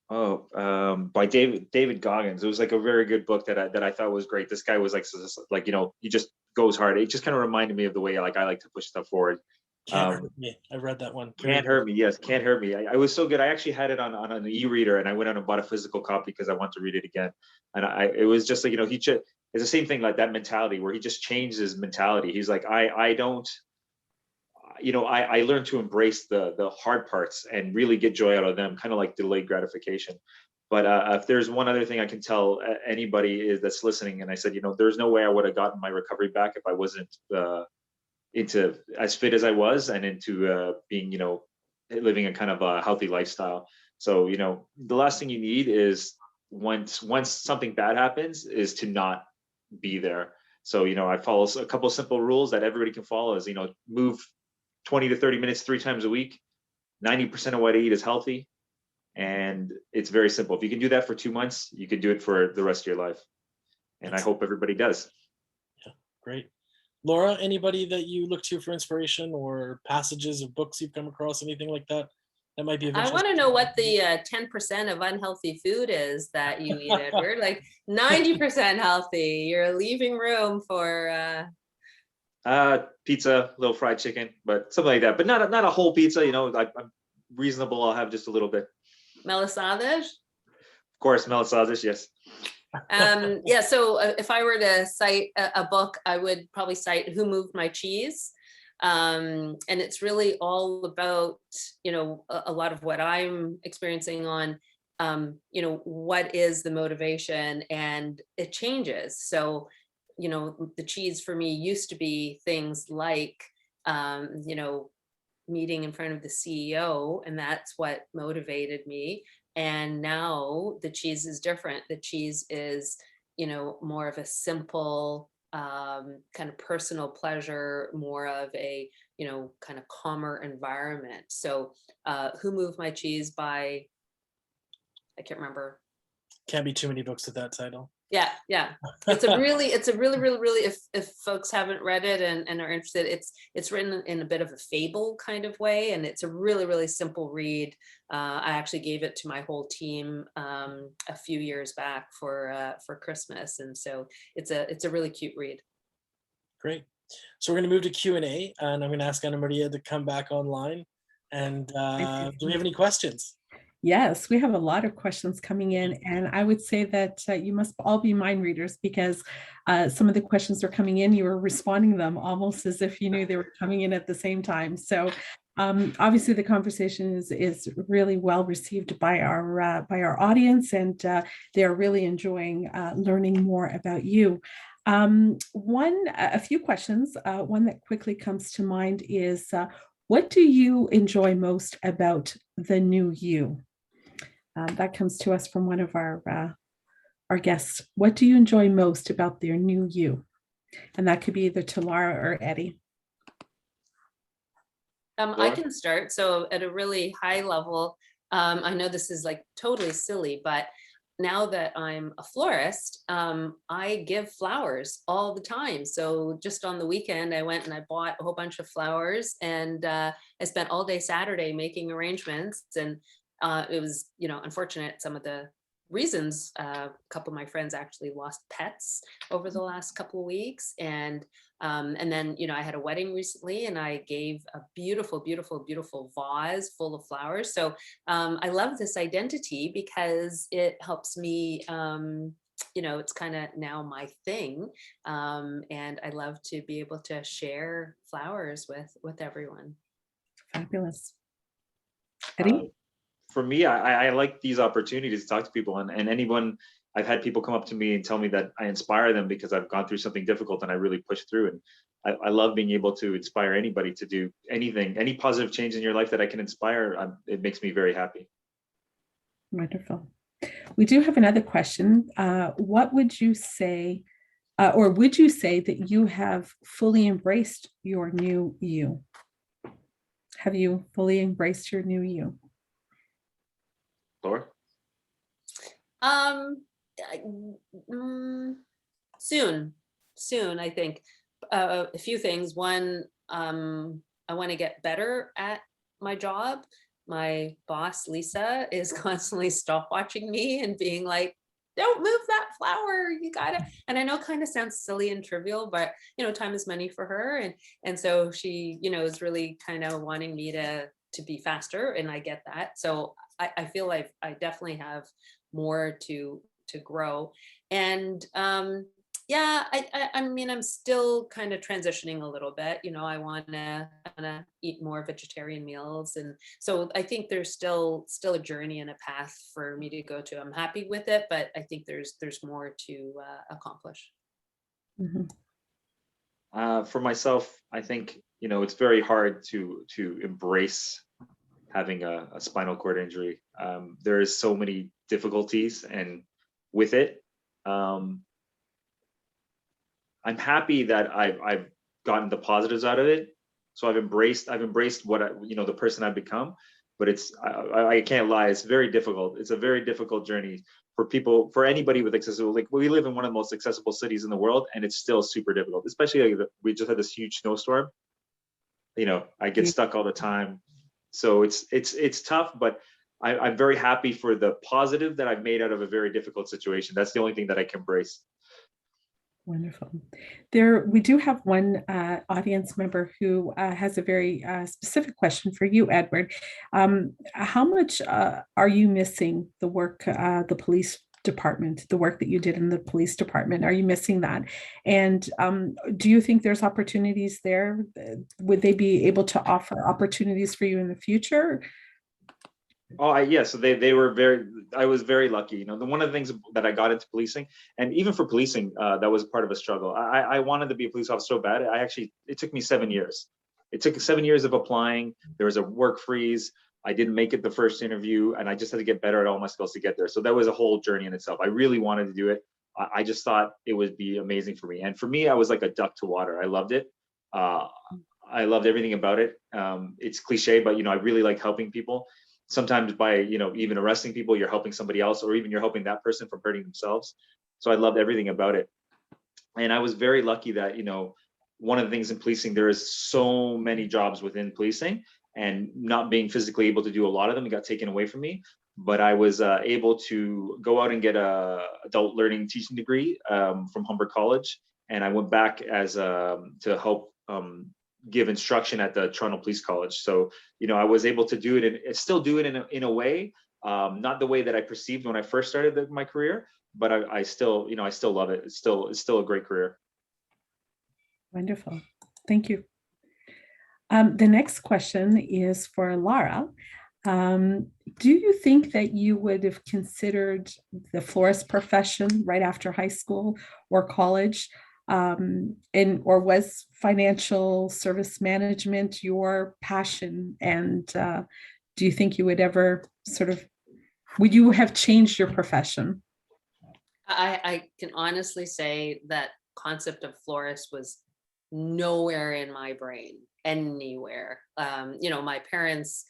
By David Goggins. It was like a very good book that I thought was great. This guy was like, you know, he just goes hard. It just kind of reminded me of the way I like to push stuff forward. Can't Hurt Me. I read that one. Can't Hurt Me. Yes, Can't Hurt Me. I was so good. I actually had it on an e-reader, and I went out and bought a physical copy because I want to read it again. And it was just like, you know, it's the same thing, like that mentality where he just changed his mentality. He's like, I don't, you know, I learned to embrace the hard parts and really get joy out of them, kind of like delayed gratification. But if there's one other thing I can tell anybody that's listening, and I said, you know, there's no way I would have gotten my recovery back if I wasn't into as fit as I was, and into being, you know, living a kind of a healthy lifestyle. So, you know, the last thing you need is once something bad happens is to not be there. So, you know, I follow a couple simple rules that everybody can follow is, you know, move 20 to 30 minutes 3 times a week. 90% of what I eat is healthy. And it's very simple. If you can do that for 2 months, you could do it for the rest of your life. And I hope everybody does. Yeah, great. Laura, anybody that you look to for inspiration, or passages of books you've come across, anything like that that might be of I interest? want to know what the 10% of unhealthy food is that you eat, Edward. Like 90% healthy. You're leaving room for Pizza, little fried chicken, but something like that. But not a whole pizza, you know, I'm reasonable. I'll have just a little bit. Melissadas. Of course, melissadas, yes. Yeah, so if I were to cite a book, I would probably cite Who Moved My Cheese? And it's really all about, you know, a lot of what I'm experiencing on, you know, what is the motivation, and it changes. So, you know, the cheese for me used to be things like, you know, meeting in front of the CEO, and that's what motivated me. And now the cheese is different. The cheese is, you know, more of a simple kind of personal pleasure, more of a, you know, kind of calmer environment. So Who Moved My Cheese by, I can't remember. Can't be too many books with that title. Yeah, it's a really, if folks haven't read it and are interested, it's written in a bit of a fable kind of way, and it's a really simple read. I actually gave it to my whole team a few years back for Christmas, and so it's a really cute read. Great. So we're going to move to Q&A, and I'm going to ask Ana Maria to come back online. And do we have any questions? Yes, we have a lot of questions coming in, and I would say that you must all be mind readers, because some of the questions are coming in, you were responding to them almost as if you knew they were coming in at the same time. So obviously the conversation is really well received by our audience, and they're really enjoying learning more about you. A few questions. One that quickly comes to mind is, what do you enjoy most about the new you? That comes to us from one of our guests. What do you enjoy most about their new you? And that could be either to Lara or Eddie. I can start. So at a really high level, I know this is like totally silly, but now that I'm a florist, I give flowers all the time. So just on the weekend, I went and I bought a whole bunch of flowers, and I spent all day Saturday making arrangements. And it was, you know, unfortunate, some of the reasons. A couple of my friends actually lost pets over the last couple of weeks, and then, you know, I had a wedding recently, and I gave a beautiful vase full of flowers. So I love this identity because it helps me, you know, it's kind of now my thing, and I love to be able to share flowers with everyone. Fabulous. Eddie? For me, I like these opportunities to talk to people, and anyone. I've had people come up to me and tell me that I inspire them because I've gone through something difficult and I really pushed through. And I love being able to inspire anybody to do anything, any positive change in your life that I can inspire. It makes me very happy. Wonderful. We do have another question. What would you say, or would you say that you have fully embraced your new you? Have you fully embraced your new you? Laura? Um, I- soon, I think. A few things. One, I want to get better at my job. My boss, Lisa, is constantly stop watching me and being like, don't move that flower, you gotta. And I know it kind of sounds silly and trivial, but time is money for her. And so she, is really kind of wanting me to be faster, and I get that. So I feel like I definitely have more to grow. And yeah, I mean, I'm still kind of transitioning a little bit. I want to kind of eat more vegetarian meals, and so I think there's still a journey and a path for me to go to. I'm happy with it, but I think there's more to accomplish. Mhm. For myself, I think it's very hard to embrace having a spinal cord injury. There is so many difficulties, and with it, I'm happy that I've gotten the positives out of it. So I've embraced what the person I've become. But I can't lie, it's very difficult. It's a very difficult journey for anybody with accessible. Like, we live in one of the most accessible cities in the world, and it's still super difficult. Especially we just had this huge snowstorm. I get stuck all the time, so it's tough. But I'm very happy for the positive that I've made out of a very difficult situation. That's the only thing that I can embrace. Wonderful. We do have one audience member who has a very specific question for you, Edward. How much are you missing the work, the police department, the work that you did in the police department? Are you missing that? And do you think there's opportunities there? Would they be able to offer opportunities for you in the future? Oh, yeah. So they were I was very lucky. One of the things that I got into policing, and even for policing, that was part of a struggle. I wanted to be a police officer so bad. It took me 7 years. It took 7 years of applying. There was a work freeze. I didn't make it the first interview, and I just had to get better at all my skills to get there. So that was a whole journey in itself. I really wanted to do it. I just thought it would be amazing for me. And for me, I was like a duck to water. I loved it. I loved everything about it. It's cliche, but I really like helping people. Sometimes by even arresting people, you're helping somebody else, or even you're helping that person from hurting themselves. So I loved everything about it. And I was very lucky that one of the things in policing, there is so many jobs within policing, and not being physically able to do a lot of them, it got taken away from me. But I was able to go out and get a adult learning teaching degree from Humber College, and I went back as to help give instruction at the Toronto Police College. So I was able to do it, and still do it in a way, not the way that I perceived when I first started my career, but I still love it. It's still a great career. Wonderful. Thank you. The next question is for Lara. Do you think that you would have considered the florist profession right after high school or college? Or was financial service management your passion? And do you think you would ever would you have changed your profession? I can honestly say that concept of florist was nowhere in my brain, anywhere. My parents,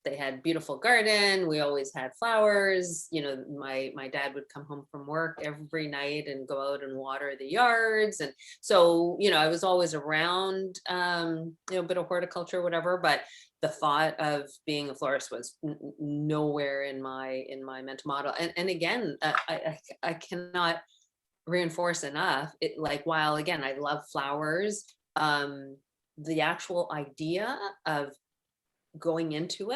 they had beautiful garden. We always had flowers. My dad would come home from work every night and go out and water the yards. And so, I was always around, a bit of horticulture, whatever, but the thought of being a florist was nowhere in my mental model. And again, I cannot reinforce enough while again I love flowers, the actual idea of going into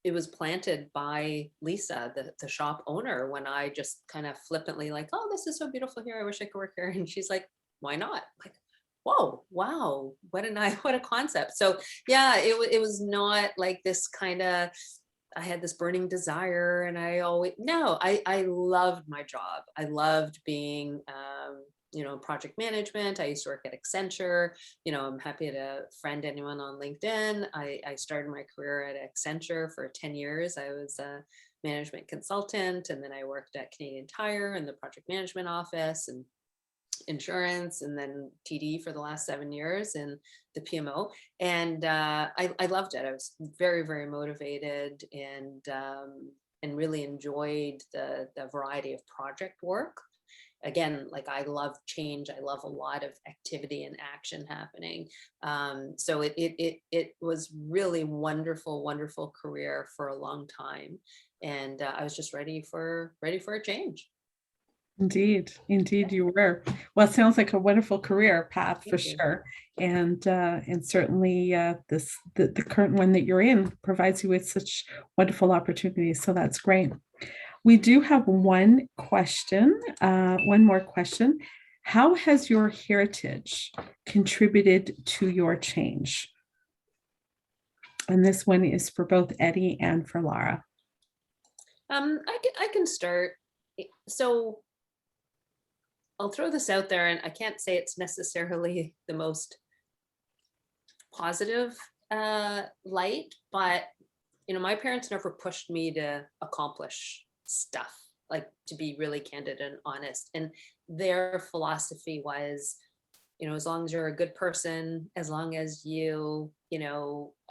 it was planted by Lisa, the shop owner, when I just kind of flippantly oh, this is so beautiful here, I wish I could work here. And she's like, why not? Like, whoa, wow, what a concept. So yeah, it was not like this kind of, I had this burning desire, and I loved my job. I loved being, project management. I used to work at Accenture. I'm happy to friend anyone on LinkedIn. I started my career at Accenture for 10 years. I was management consultant, and then I worked at Canadian Tire in the project management office and insurance, and then TD for the last 7 years in the PMO. And I loved it. I was very, very motivated, and really enjoyed the variety of project work. Again, like, I love change. I love a lot of activity and action happening. So it was really wonderful career for a long time, and I was just ready for a change. Indeed, indeed you were. Well, it sounds like a wonderful career path for Thank you. sure. And certainly the current one that you're in provides you with such wonderful opportunities. So that's great. We do have one more question. How has your heritage contributed to your change? And this one is for both Eddie and for Lara. I can start. So I'll throw this out there, and I can't say it's necessarily the most positive light, but my parents never pushed me to accomplish stuff, like, to be really candid and honest. And their philosophy was, as long as you're a good person, as long as you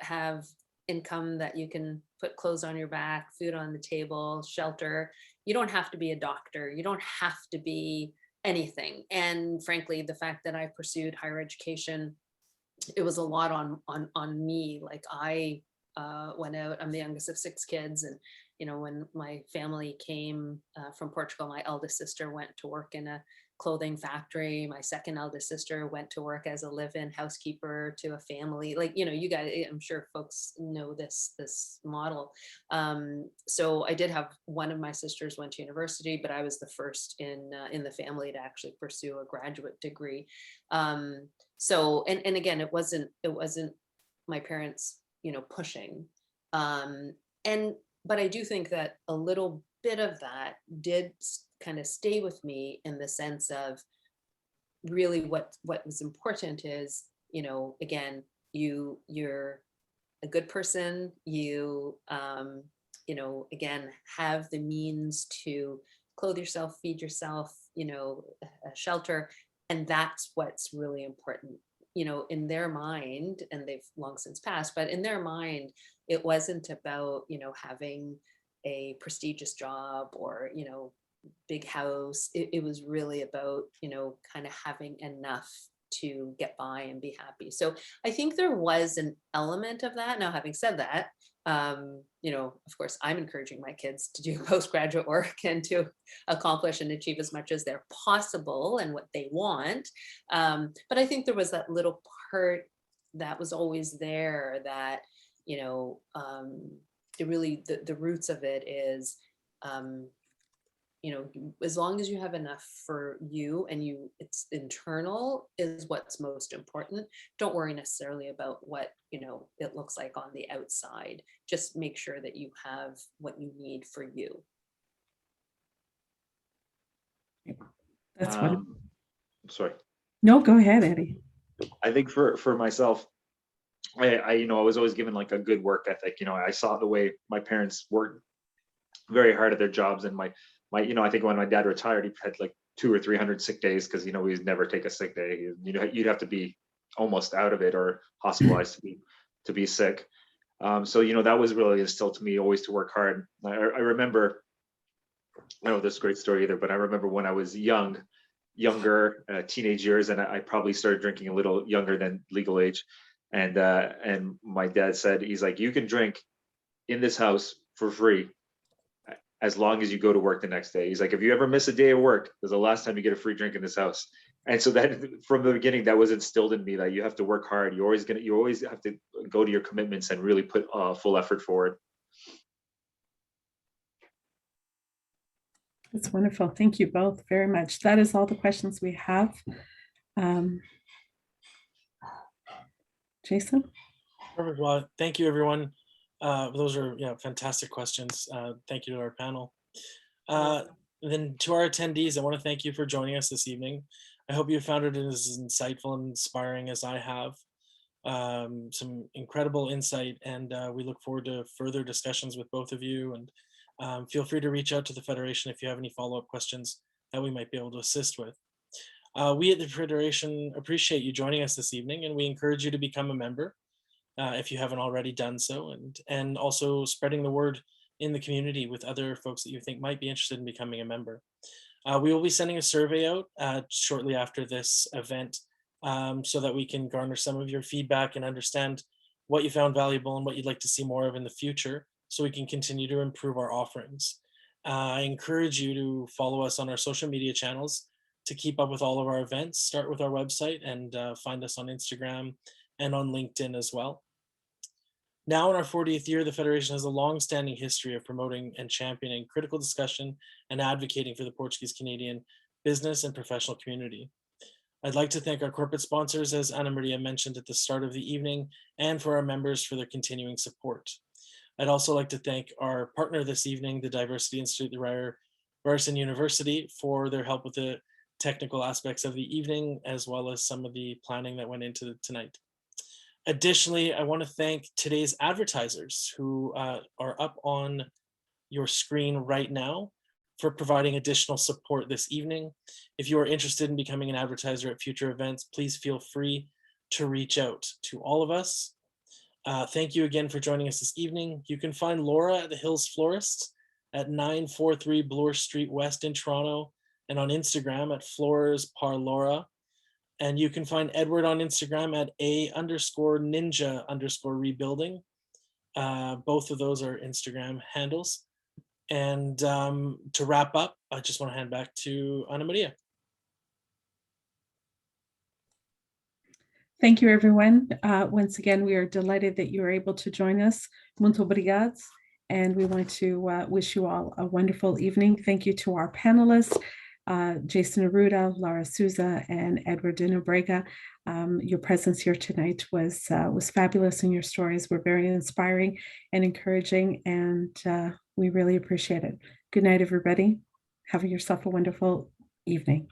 have income that you can put clothes on your back, food on the table, shelter, you don't have to be a doctor, you don't have to be anything. And frankly, the fact that I pursued higher education, it was a lot on me. Like, I went out. I'm the youngest of 6 kids, and when my family came from Portugal, my eldest sister went to work in a clothing factory. My second eldest sister went to work as a live-in housekeeper to a family. Like, you guys, I'm sure folks know this model. So I did have one of my sisters went to university, but I was the first in the family to actually pursue a graduate degree. So, and again, it wasn't my parents, pushing. But I do think that a little bit of that did kind of stay with me, in the sense of really what was important is, again, you're a good person, again, have the means to clothe yourself, feed yourself, a shelter. And that's what's really important, in their mind, and they've long since passed, but in their mind, it wasn't about, having a prestigious job or, big house. It was really about, kind of having enough to get by and be happy. So I think there was an element of that. Now, having said that, of course, I'm encouraging my kids to do postgraduate work and to accomplish and achieve as much as they're possible and what they want. But I think there was that little part that was always there, that, it really, the roots of it is, as long as you have enough for you, and it's internal is what's most important. Don't worry necessarily about what, it looks like on the outside. Just make sure that you have what you need for you. That's wonderful. Sorry. No, go ahead, Eddie. I think for myself, I was always given like a good work ethic. I saw the way my parents worked very hard at their jobs, and my I think when my dad retired, he had like 200 or 300 sick days, because we'd never take a sick day. You'd have to be almost out of it or hospitalized to be sick. So that was really instilled to me, always to work hard. I remember, I don't know this great story either, but I remember when I was younger, teenage years, and I probably started drinking a little younger than legal age. And my dad said, he's like, you can drink in this house for free as long as you go to work the next day. He's like, if you ever miss a day of work, there's the last time you get a free drink in this house. And so that, from the beginning, that was instilled in me, that you have to work hard. You always have to go to your commitments and really put full effort forward. That's wonderful. Thank you both very much. That is all the questions we have. Jason? Perfect. Well, thank you, everyone. Those are fantastic questions. Thank you to our panel. Then to our attendees, I want to thank you for joining us this evening. I hope you found it as insightful and inspiring as I have. Some incredible insight, and we look forward to further discussions with both of you, and Feel free to reach out to the Federation if you have any follow-up questions that we might be able to assist with. We at the Federation appreciate you joining us this evening, and we encourage you to become a member if you haven't already done so, and also spreading the word in the community with other folks that you think might be interested in becoming a member. We will be sending a survey out shortly after this event so that we can garner some of your feedback and understand what you found valuable and what you'd like to see more of in the future, so we can continue to improve our offerings. I encourage you to follow us on our social media channels to keep up with all of our events. Start with our website and find us on Instagram and on LinkedIn as well. Now in our 40th year, the Federation has a long-standing history of promoting and championing critical discussion and advocating for the Portuguese Canadian business and professional community. I'd like to thank our corporate sponsors, as Ana Maria mentioned at the start of the evening, and for our members for their continuing support. I'd also like to thank our partner this evening, the Diversity Institute, the Ryerson University, for their help with the technical aspects of the evening, as well as some of the planning that went into tonight. Additionally, I want to thank today's advertisers who are up on your screen right now for providing additional support this evening. If you are interested in becoming an advertiser at future events, please feel free to reach out to all of us. Thank you again for joining us this evening. You can find Laura at the Hills Florist at 943 Bloor Street West in Toronto, and on Instagram at Flores Par Laura. And you can find Edward on Instagram at _ninja_rebuilding. Both of those are Instagram handles. And to wrap up, I just want to hand back to Ana Maria. Thank you, everyone. Once again, we are delighted that you are able to join us. Muito obrigado. And we want to wish you all a wonderful evening. Thank you to our panelists, Jason Arruda, Laura Souza, and Edward de Nobrega. Your presence here tonight was fabulous, and your stories were very inspiring and encouraging, and we really appreciate it. Good night, everybody. Have yourself a wonderful evening.